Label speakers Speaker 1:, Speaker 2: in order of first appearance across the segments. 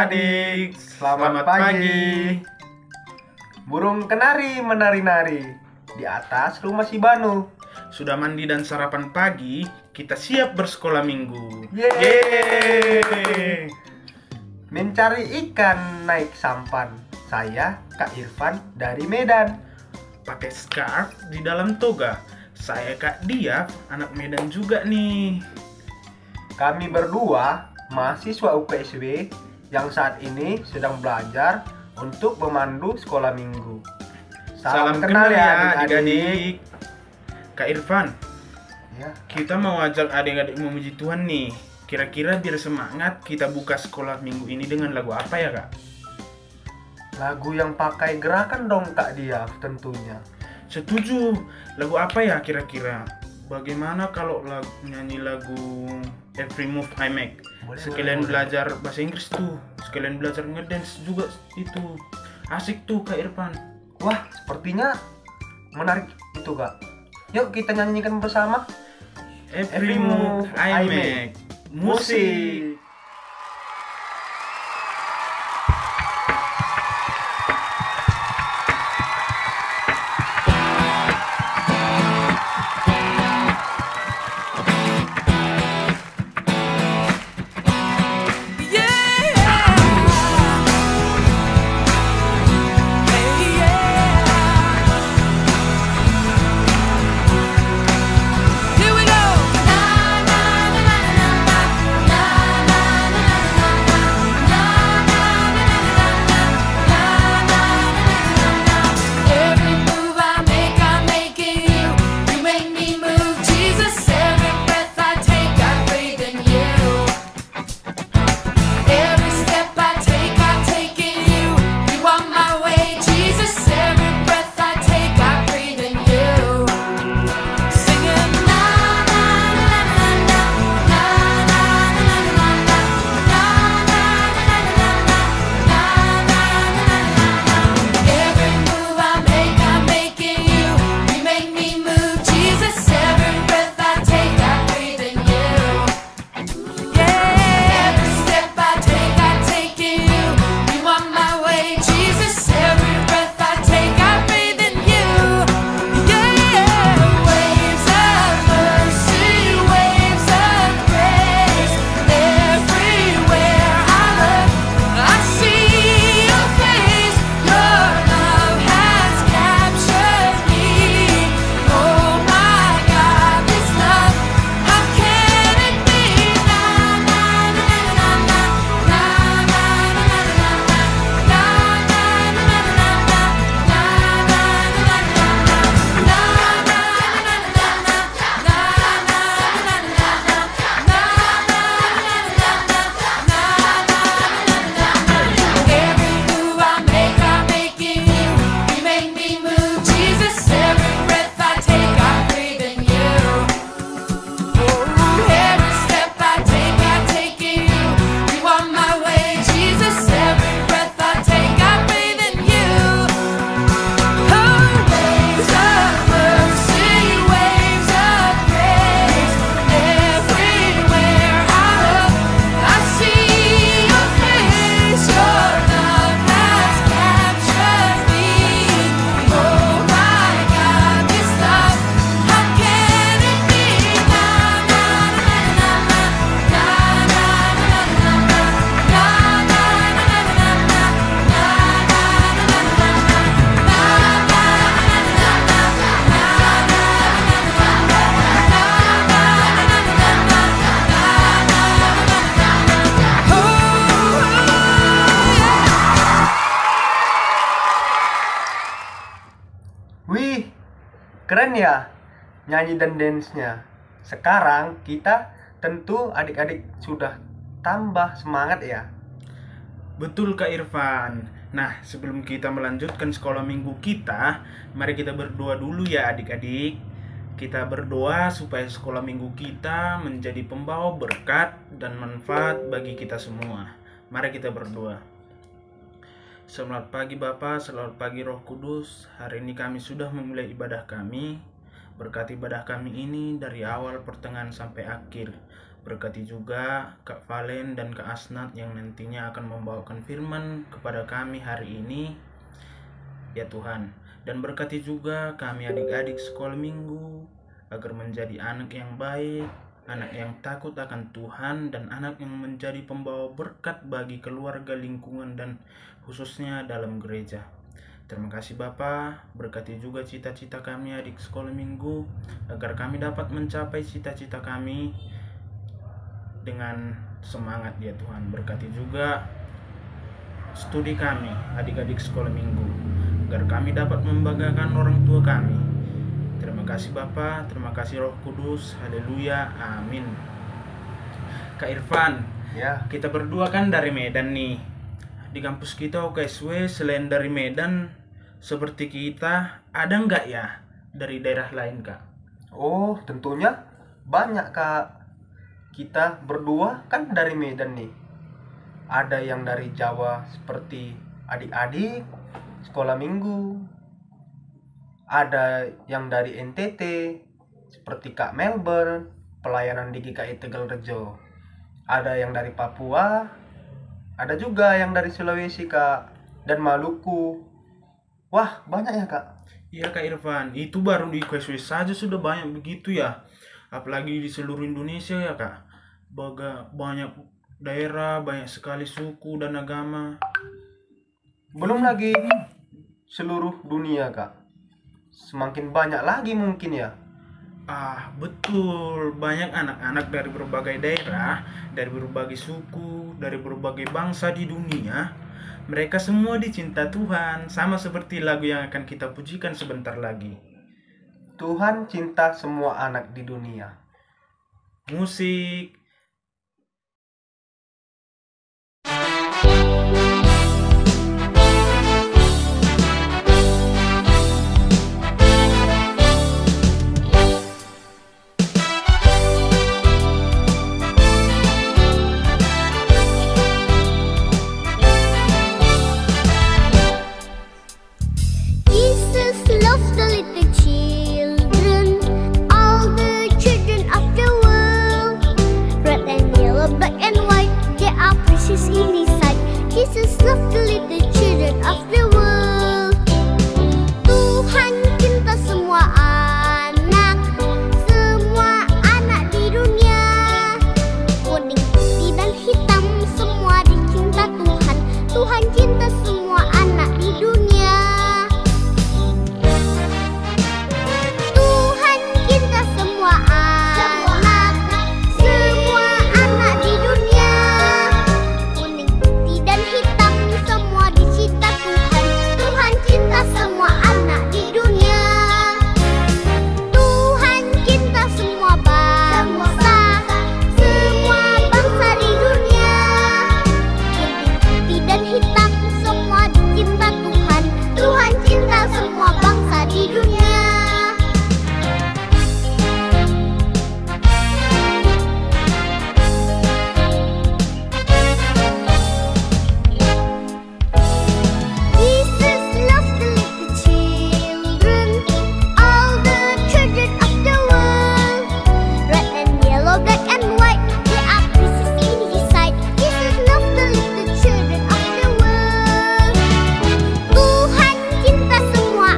Speaker 1: adik-adik, selamat pagi.
Speaker 2: Burung kenari menari-nari di atas rumah si Banu.
Speaker 1: Sudah mandi dan sarapan pagi, kita siap bersekolah minggu.
Speaker 2: Yeay! Mencari ikan naik sampan. Saya Kak Irfan dari Medan.
Speaker 1: Pakai scarf di dalam toga. Saya Kak Diaf, anak Medan juga nih.
Speaker 2: Kami berdua mahasiswa UKSW yang saat ini sedang belajar untuk memandu sekolah minggu.
Speaker 1: Salam kenal ya adik-adik. Kak Irfan,
Speaker 2: Ya.
Speaker 1: kita mau ajak adik-adik memuji Tuhan nih. Kira-kira biar semangat kita buka sekolah minggu ini dengan lagu apa ya Kak?
Speaker 2: Lagu yang pakai gerakan dong Kak Diaf tentunya.
Speaker 1: Setuju. Lagu apa ya kira-kira? Bagaimana kalau nyanyi lagu Every Move I Make? Sekalian belajar bahasa Inggris tuh, sekalian belajar ngedance juga itu. Asik tuh Kak Irfan.
Speaker 2: Wah, sepertinya menarik itu Kak. Yuk kita nyanyikan bersama.
Speaker 1: Every Move I Make. Musik.
Speaker 2: Wih, keren ya nyanyi dan dance-nya. Sekarang kita tentu adik-adik sudah tambah semangat ya.
Speaker 1: Betul Kak Irfan. Nah, sebelum kita melanjutkan sekolah minggu kita, mari kita berdoa dulu ya adik-adik. Kita berdoa supaya sekolah minggu kita menjadi pembawa berkat dan manfaat bagi kita semua. Mari kita berdoa. Selamat pagi Bapa, selamat pagi Roh Kudus. Hari ini kami sudah memulai ibadah kami. Berkati ibadah kami ini dari awal, pertengahan sampai akhir. Berkati juga Kak Valen dan Kak Asnat yang nantinya akan membawakan firman kepada kami hari ini, ya Tuhan. Dan berkati juga kami adik-adik sekolah minggu, agar menjadi anak yang baik, anak yang takut akan Tuhan, dan anak yang menjadi pembawa berkat bagi keluarga, lingkungan, dan khususnya dalam gereja. Terima kasih Bapa, berkati juga cita-cita kami adik sekolah minggu, agar kami dapat mencapai cita-cita kami dengan semangat ya Tuhan. Berkati juga studi kami adik-adik sekolah minggu, agar kami dapat membanggakan orang tua kami. Terima kasih Bapa, terima kasih Roh Kudus, haleluya, amin. Kak Irfan,
Speaker 2: Ya,
Speaker 1: kita berdua kan dari Medan nih. Di kampus kita UKSW selain dari Medan seperti kita, ada nggak ya dari daerah lain Kak?
Speaker 2: oh tentunya banyak Kak. Kita berdua kan dari Medan nih. Ada yang dari Jawa seperti adik-adik sekolah minggu. Ada yang dari NTT seperti Kak Melbourne, pelayanan di GKI Tegalrejo. Ada yang dari Papua, ada juga yang dari Sulawesi Kak, dan Maluku. Wah, banyak ya Kak.
Speaker 1: Iya Kak Irfan, itu baru di UKSW saja sudah banyak begitu ya. Apalagi di seluruh Indonesia ya Kak. Banyak daerah, banyak sekali suku dan agama.
Speaker 2: Belum lagi seluruh dunia Kak. Semakin banyak lagi mungkin ya.
Speaker 1: Betul, banyak anak-anak dari berbagai daerah, dari berbagai suku, dari berbagai bangsa di dunia. Mereka semua dicinta Tuhan, sama seperti lagu yang akan kita pujikan sebentar lagi.
Speaker 2: Tuhan cinta semua anak di dunia.
Speaker 1: Musik.
Speaker 3: Jesus loves the little children, all the children of the world. Red and yellow, black and white, they are precious in His sight. Jesus loves the little children of the world. Tuhan cinta semua anak di dunia. Kuning, putih dan hitam, semua dicinta Tuhan. Tuhan cinta semua anak di dunia. Tuhan cinta semua anak di dunia. Kuning, putih dan hitam, semua dicinta Tuhan. Tuhan cinta semua anak di dunia. Tuhan cinta semua bangsa di dunia. Kuning, putih dan hitam, semua dicinta Tuhan. Tuhan cinta semua bangsa di dunia. Jesus loves the little children, all the children of the world. Red and yellow, black and white, they are precious in His sight. Jesus loves the little children of the world. Tuhan cinta semua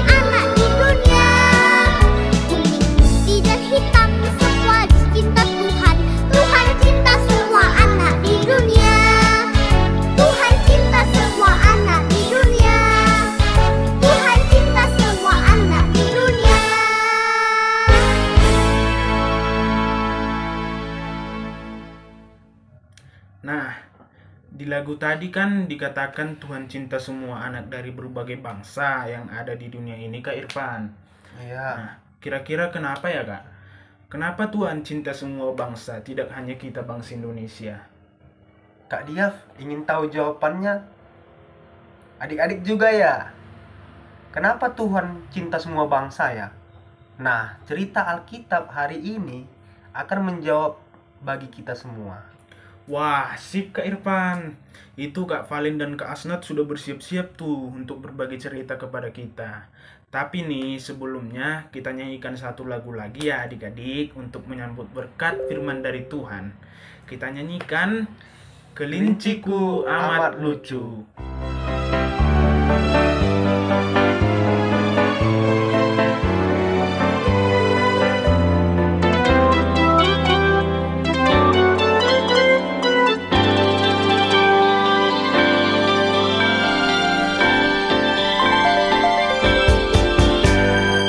Speaker 3: anak di dunia. Kuning, putih dan hitam, semua dicinta Tuhan. Tuhan cinta semua anak di dunia. Tuhan cinta semua anak di dunia. Tuhan cinta semua anak di dunia.
Speaker 1: Nah, di lagu tadi kan dikatakan Tuhan cinta semua anak dari berbagai bangsa yang ada di dunia ini Kak Irfan.
Speaker 2: Iya.
Speaker 1: Nah, kira-kira kenapa ya Kak? Kenapa Tuhan cinta semua bangsa, tidak hanya kita bangsa Indonesia?
Speaker 2: Kak Diaf ingin tahu jawabannya. Adik-adik juga ya. Kenapa Tuhan cinta semua bangsa ya? Nah, cerita Alkitab hari ini akan menjawab bagi kita semua.
Speaker 1: Wah, sip Kak Irfan. Itu Kak Valen dan Kak Asnat sudah bersiap-siap tuh untuk berbagi cerita kepada kita. Tapi nih, sebelumnya kita nyanyikan satu lagu lagi ya adik-adik untuk menyambut berkat firman dari Tuhan. Kita nyanyikan Kelinciku Amat Lucu.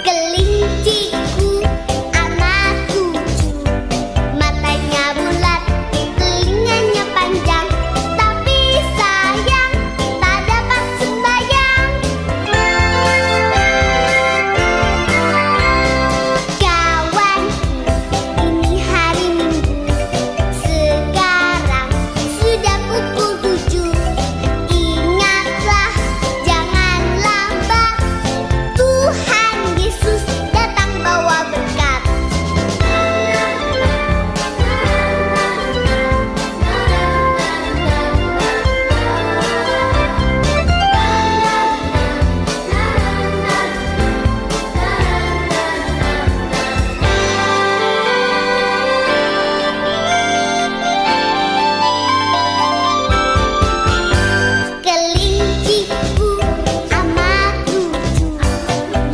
Speaker 3: Kelinciku amat lucu, matanya bulat, telinganya panjang, tapi sayang tak dapat sembahyang. Kawanku, ini hari Minggu, sekarang sudah pukul 7. Ingatlah, jangan lambat, Tuhan Yesus datang bawa berkat. Kelinciku amat lucu,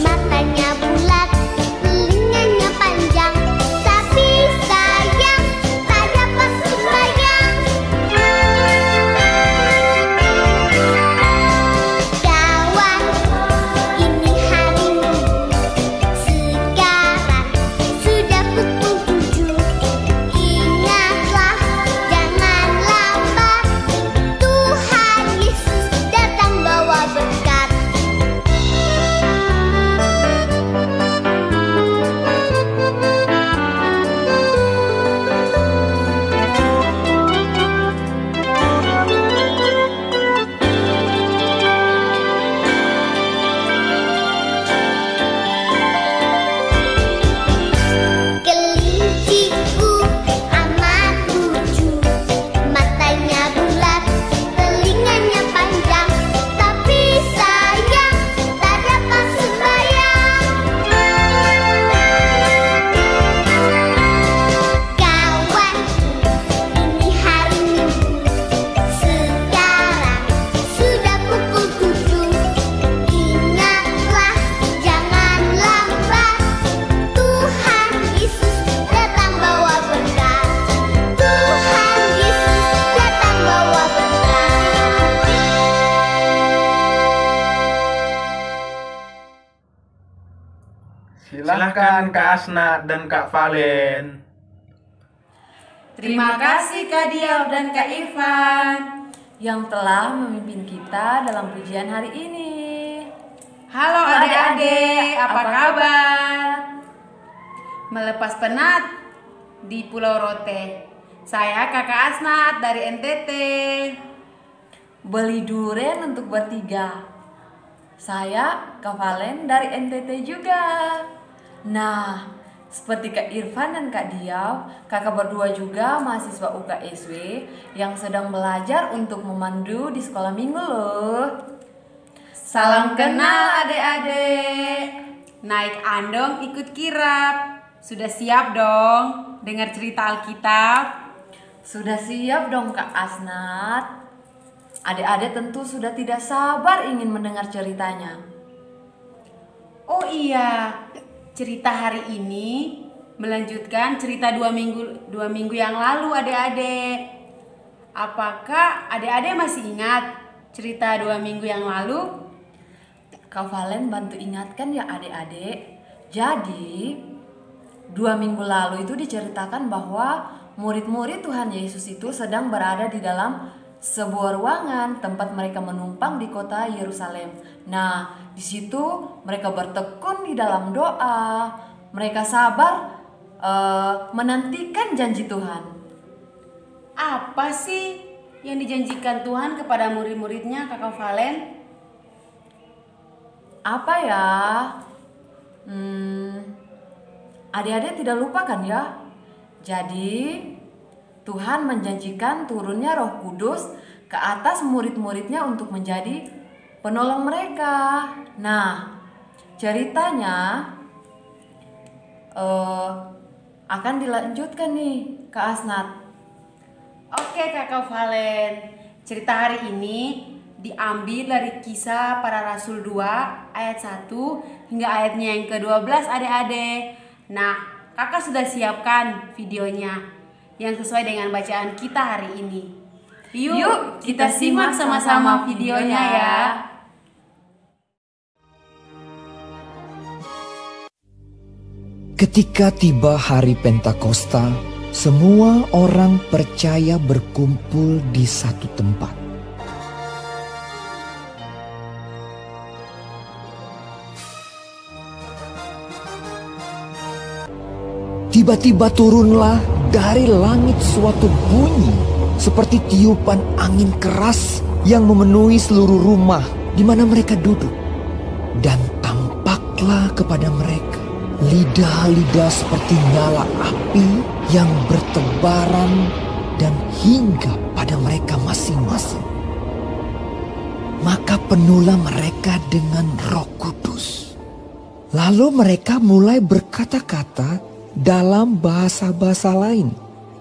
Speaker 3: matanya bulat, telinganya panjang, tapi sayang tak dapat sembahyang. Kawanku, ini hari Minggu, sekarang sudah pukul 7. Ingatlah, jangan lambat, Tuhan Yesus datang bawa berkat. Kelinciku amat lucu, matanya bulat, telinganya panjang, tapi sayang tak dapat sembahyang. Kawanku, ini hari Minggu, sekarang sudah pukul 7. Ingatlah, jangan lambat, Tuhan Yesus datang bawa berkat. Tuhan Yesus datang bawa berkat.
Speaker 1: Silahkan Kak Asnat dan Kak Valen.
Speaker 4: Terima kasih Kak Diaw dan Kak Irfan yang telah memimpin kita dalam pujian hari ini. Halo adik-adik, apa kabar? Melepas penat di Pulau Rote. Saya Kakak Asnat dari NTT. Beli duren untuk bertiga. Saya Kak Valen dari NTT juga. Nah, seperti Kak Irfan dan Kak Diaw, kakak berdua juga mahasiswa UKSW yang sedang belajar untuk memandu di sekolah minggu loh. Salam kenal adik-adik. Naik andong ikut kirap. Sudah siap dong dengar cerita Alkitab? Sudah siap dong Kak Asnat. Adik-adik tentu sudah tidak sabar ingin mendengar ceritanya. Oh iya, cerita hari ini melanjutkan cerita dua minggu yang lalu adik-adik. Apakah adik-adik masih ingat cerita 2 minggu yang lalu? Kak Valen bantu ingatkan ya adik-adik. Jadi 2 minggu lalu itu diceritakan bahwa murid-murid Tuhan Yesus itu sedang berada di dalam sebuah ruangan tempat mereka menumpang di kota Yerusalem. Nah, di situ mereka bertekun di dalam doa. Mereka sabar menantikan janji Tuhan. Apa sih yang dijanjikan Tuhan kepada murid-muridnya, Kakak Valen? Apa ya? Adik-adik tidak lupa kan ya? Jadi Tuhan menjanjikan turunnya Roh Kudus ke atas murid-muridnya untuk menjadi penolong mereka. Nah, ceritanya akan dilanjutkan nih Kak Asnat.
Speaker 5: Oke Kakak Valen, cerita hari ini diambil dari Kisah Para Rasul 2 ayat 1 hingga ayatnya yang ke-12 adik-adik. Nah, kakak sudah siapkan videonya yang sesuai dengan bacaan kita hari ini. Yuk kita simak sama-sama videonya ya.
Speaker 6: Ketika tiba hari Pentakosta, semua orang percaya berkumpul di satu tempat. Tiba-tiba turunlah dari langit suatu bunyi seperti tiupan angin keras yang memenuhi seluruh rumah di mana mereka duduk. Dan tampaklah kepada mereka lidah-lidah seperti nyala api yang bertebaran dan hingga pada mereka masing-masing. Maka penuhlah mereka dengan Roh Kudus. Lalu mereka mulai berkata-kata dalam bahasa-bahasa lain,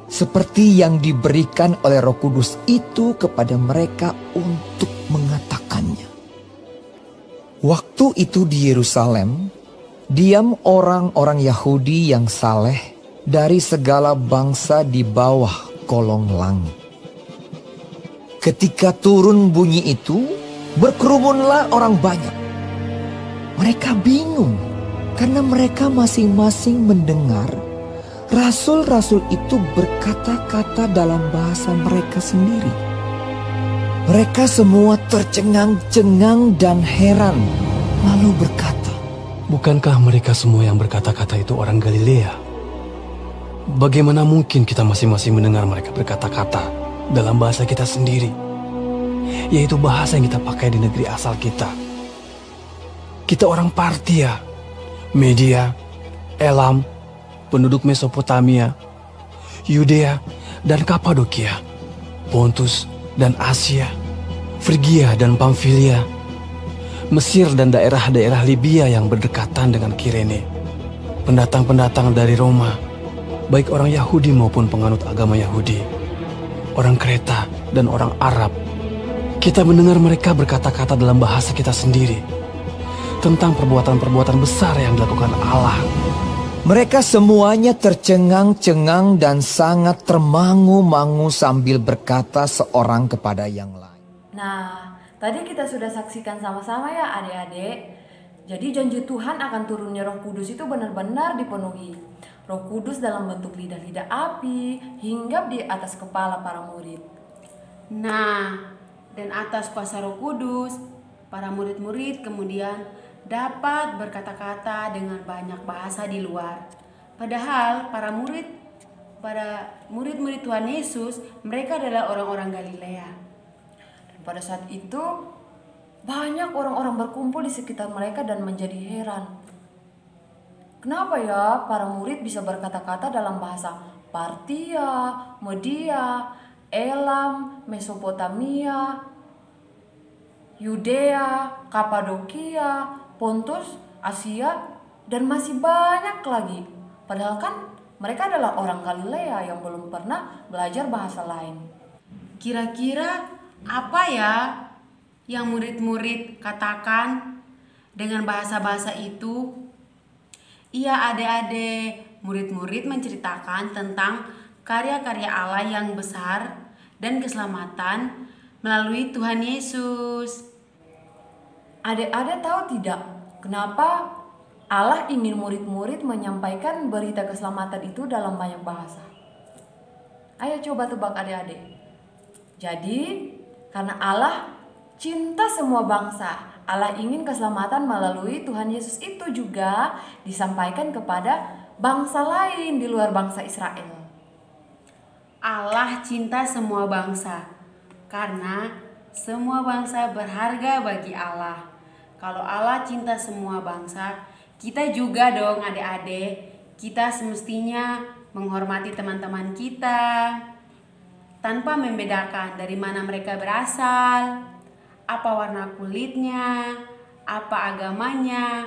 Speaker 6: seperti yang diberikan oleh Roh Kudus itu kepada mereka untuk mengatakannya. Waktu itu di Yerusalem diam orang-orang Yahudi yang saleh dari segala bangsa di bawah kolong langit. Ketika turun bunyi itu, berkerumunlah orang banyak. Mereka bingung karena mereka masing-masing mendengar rasul-rasul itu berkata-kata dalam bahasa mereka sendiri. Mereka semua tercengang-cengang dan heran, lalu berkata,
Speaker 7: "Bukankah mereka semua yang berkata-kata itu orang Galilea? Bagaimana mungkin kita masing-masing mendengar mereka berkata-kata dalam bahasa kita sendiri, yaitu bahasa yang kita pakai di negeri asal kita? Kita orang Partia, Media, Elam, penduduk Mesopotamia, Yudea dan Kapadokia, Pontus dan Asia, Frigia dan Pamfilia, Mesir dan daerah-daerah Libya yang berdekatan dengan Kirene, pendatang-pendatang dari Roma, baik orang Yahudi maupun penganut agama Yahudi, orang Kreta dan orang Arab. Kita mendengar mereka berkata-kata dalam bahasa kita sendiri tentang perbuatan-perbuatan besar yang dilakukan Allah."
Speaker 6: Mereka semuanya tercengang-cengang dan sangat termangu-mangu sambil berkata seorang kepada yang lain.
Speaker 4: Nah, tadi kita sudah saksikan sama-sama ya adik-adik. Jadi janji Tuhan akan turunnya Roh Kudus itu benar-benar dipenuhi. Roh Kudus dalam bentuk lidah-lidah api hinggap di atas kepala para murid.
Speaker 5: Nah, dan atas kuasa Roh Kudus, para murid-murid kemudian dapat berkata-kata dengan banyak bahasa di luar. Padahal para murid-murid Tuhan Yesus, mereka adalah orang-orang Galilea.
Speaker 4: Dan pada saat itu banyak orang-orang berkumpul di sekitar mereka dan menjadi heran. Kenapa ya para murid bisa berkata-kata dalam bahasa Partia, Media, Elam, Mesopotamia, Yudea, Kapadokia, Pontus, Asia, dan masih banyak lagi. Padahal kan mereka adalah orang Galilea yang belum pernah belajar bahasa lain.
Speaker 5: Kira-kira apa ya yang murid-murid katakan dengan bahasa-bahasa itu? Iya adik-adik, murid-murid menceritakan tentang karya-karya Allah yang besar dan keselamatan melalui Tuhan Yesus.
Speaker 4: Adik-adik tahu tidak kenapa Allah ingin murid-murid menyampaikan berita keselamatan itu dalam banyak bahasa? Ayo coba tebak adik-adik. Jadi karena Allah cinta semua bangsa, Allah ingin keselamatan melalui Tuhan Yesus itu juga disampaikan kepada bangsa lain di luar bangsa Israel.
Speaker 5: Allah cinta semua bangsa karena semua bangsa berharga bagi Allah. Kalau Allah cinta semua bangsa, kita juga dong adik-adik. Kita semestinya menghormati teman-teman kita, tanpa membedakan dari mana mereka berasal, apa warna kulitnya, apa agamanya,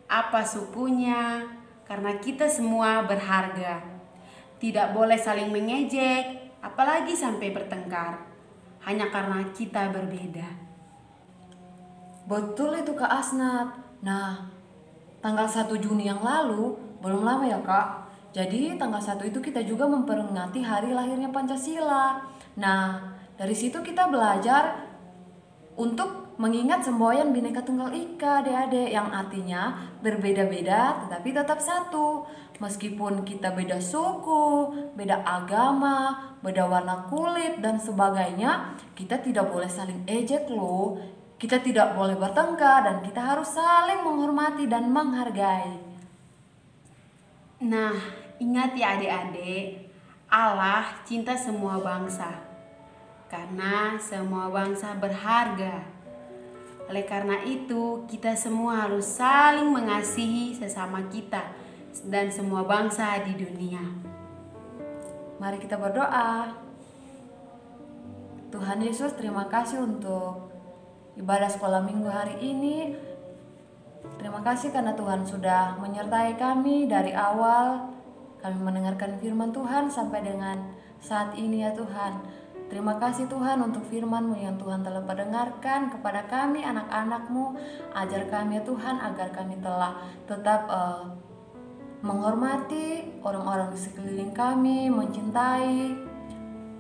Speaker 5: apa sukunya, karena kita semua berharga. Tidak boleh saling mengejek, apalagi sampai bertengkar, hanya karena kita berbeda.
Speaker 4: Betul itu Kak Asnat. Nah, tanggal 1 Juni yang lalu, belum lama ya Kak. Jadi tanggal 1 itu kita juga memperingati hari lahirnya Pancasila. Nah, dari situ kita belajar untuk mengingat semboyan Bhinneka Tunggal Ika, adik-adik, yang artinya berbeda-beda tetapi tetap satu. Meskipun kita beda suku, beda agama, beda warna kulit dan sebagainya, kita tidak boleh saling ejek loh. Kita tidak boleh bertengkar dan kita harus saling menghormati dan menghargai.
Speaker 5: Nah, ingat ya adik-adik, Allah cinta semua bangsa. Karena semua bangsa berharga. Oleh karena itu, kita semua harus saling mengasihi sesama kita dan semua bangsa di dunia.
Speaker 4: Mari kita berdoa. Tuhan Yesus, terima kasih untuk ibadah sekolah minggu hari ini. Terima kasih karena Tuhan sudah menyertai kami dari awal kami mendengarkan firman Tuhan sampai dengan saat ini ya Tuhan. Terima kasih Tuhan untuk firman-Mu yang Tuhan telah mendengarkan kepada kami anak-anak-Mu. Ajar kami ya Tuhan agar kami telah tetap menghormati orang-orang di sekeliling kami, mencintai,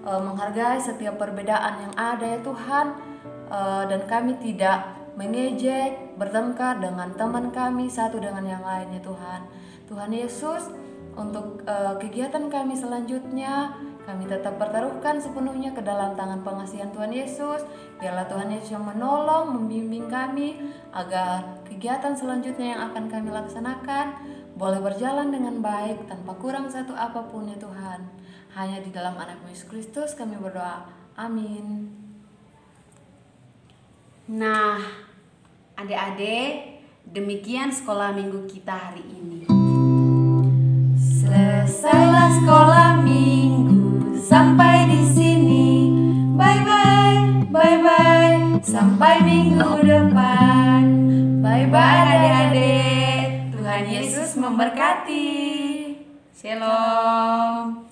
Speaker 4: menghargai setiap perbedaan yang ada ya Tuhan. Dan kami tidak mengejek, bertengkar dengan teman kami satu dengan yang lainnya Tuhan. Tuhan Yesus, untuk kegiatan kami selanjutnya kami tetap pertaruhkan sepenuhnya ke dalam tangan pengasihan Tuhan Yesus. Biarlah Tuhan Yesus yang menolong, membimbing kami agar kegiatan selanjutnya yang akan kami laksanakan boleh berjalan dengan baik tanpa kurang satu apapun ya Tuhan. Hanya di dalam anak-Mu Yesus Kristus kami berdoa. Amin.
Speaker 5: Nah, adik-adik, demikian sekolah minggu kita hari ini.
Speaker 4: Selesailah sekolah minggu sampai di sini. Bye bye, bye bye. Sampai minggu depan. Bye bye adik-adik. Tuhan Yesus memberkati.
Speaker 5: Shalom.